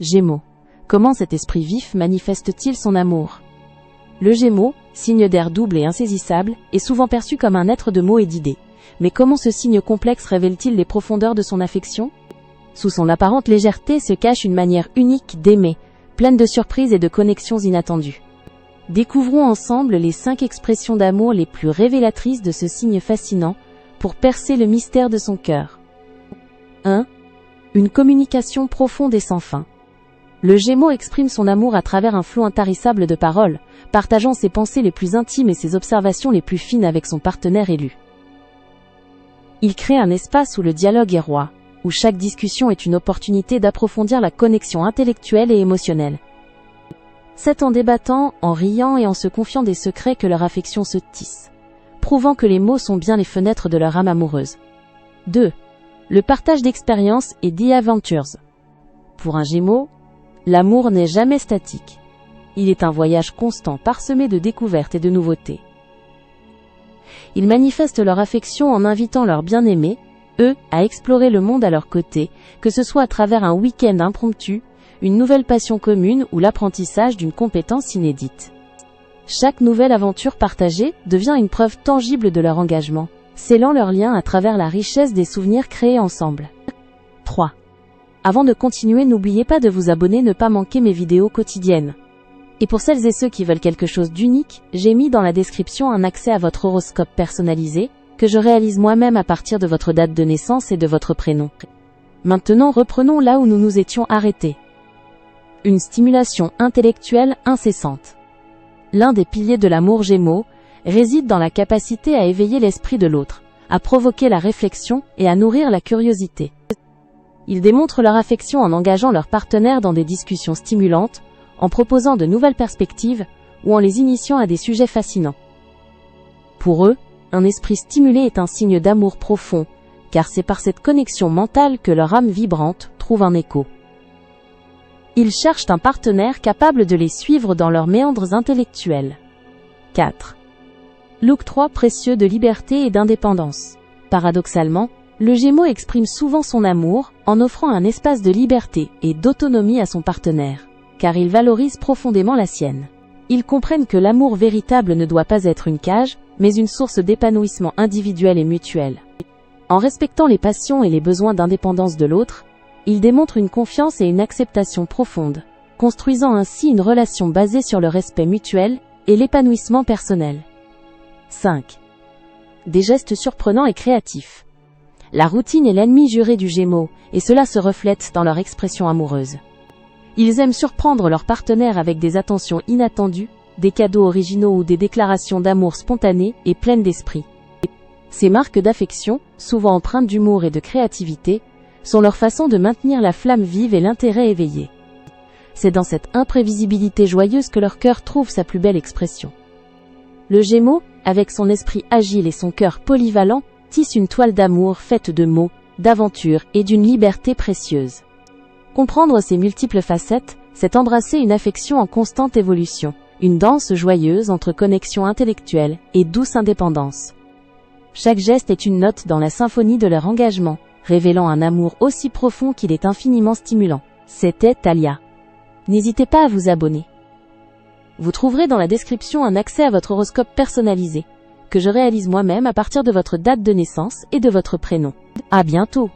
Gémeaux. Comment cet esprit vif manifeste-t-il son amour? Le Gémeaux, signe d'air double et insaisissable, est souvent perçu comme un être de mots et d'idées. Mais comment ce signe complexe révèle-t-il les profondeurs de son affection? Sous son apparente légèreté se cache une manière unique d'aimer, pleine de surprises et de connexions inattendues. Découvrons ensemble les 5 expressions d'amour les plus révélatrices de ce signe fascinant, pour percer le mystère de son cœur. 1. Une communication profonde et sans fin. Le Gémeaux exprime son amour à travers un flot intarissable de paroles, partageant ses pensées les plus intimes et ses observations les plus fines avec son partenaire élu. Il crée un espace où le dialogue est roi, où chaque discussion est une opportunité d'approfondir la connexion intellectuelle et émotionnelle. C'est en débattant, en riant et en se confiant des secrets que leur affection se tisse, prouvant que les mots sont bien les fenêtres de leur âme amoureuse. 2. Le partage d'expériences et d'aventures. Pour un Gémeaux, l'amour n'est jamais statique. Il est un voyage constant parsemé de découvertes et de nouveautés. Ils manifestent leur affection en invitant leurs bien-aimés, eux, à explorer le monde à leur côté, que ce soit à travers un week-end impromptu, une nouvelle passion commune ou l'apprentissage d'une compétence inédite. Chaque nouvelle aventure partagée devient une preuve tangible de leur engagement, scellant leur lien à travers la richesse des souvenirs créés ensemble. 3. Avant de continuer, n'oubliez pas de vous abonner, ne pas manquer mes vidéos quotidiennes. Et pour celles et ceux qui veulent quelque chose d'unique, j'ai mis dans la description un accès à votre horoscope personnalisé, que je réalise moi-même à partir de votre date de naissance et de votre prénom. Maintenant, reprenons là où nous nous étions arrêtés. Une stimulation intellectuelle incessante. L'un des piliers de l'amour Gémeaux réside dans la capacité à éveiller l'esprit de l'autre, à provoquer la réflexion et à nourrir la curiosité. Ils démontrent leur affection en engageant leurs partenaires dans des discussions stimulantes, en proposant de nouvelles perspectives ou en les initiant à des sujets fascinants. Pour eux, un esprit stimulé est un signe d'amour profond, car c'est par cette connexion mentale que leur âme vibrante trouve un écho. Ils cherchent un partenaire capable de les suivre dans leurs méandres intellectuels. 4. L'octroi précieux de liberté et d'indépendance. Paradoxalement, le Gémeaux exprime souvent son amour en offrant un espace de liberté et d'autonomie à son partenaire, car il valorise profondément la sienne. Ils comprennent que l'amour véritable ne doit pas être une cage, mais une source d'épanouissement individuel et mutuel. En respectant les passions et les besoins d'indépendance de l'autre, ils démontrent une confiance et une acceptation profonde, construisant ainsi une relation basée sur le respect mutuel et l'épanouissement personnel. 5. Des gestes surprenants et créatifs. La routine est l'ennemi juré du Gémeaux, et cela se reflète dans leur expression amoureuse. Ils aiment surprendre leur partenaire avec des attentions inattendues, des cadeaux originaux ou des déclarations d'amour spontanées et pleines d'esprit. Ces marques d'affection, souvent empreintes d'humour et de créativité, sont leur façon de maintenir la flamme vive et l'intérêt éveillé. C'est dans cette imprévisibilité joyeuse que leur cœur trouve sa plus belle expression. Le Gémeaux, avec son esprit agile et son cœur polyvalent, tisse une toile d'amour faite de mots, d'aventures et d'une liberté précieuse. Comprendre ces multiples facettes, c'est embrasser une affection en constante évolution, une danse joyeuse entre connexion intellectuelle et douce indépendance. Chaque geste est une note dans la symphonie de leur engagement, révélant un amour aussi profond qu'il est infiniment stimulant. C'était Talia. N'hésitez pas à vous abonner. Vous trouverez dans la description un accès à votre horoscope personnalisé, que je réalise moi-même à partir de votre date de naissance et de votre prénom. À bientôt!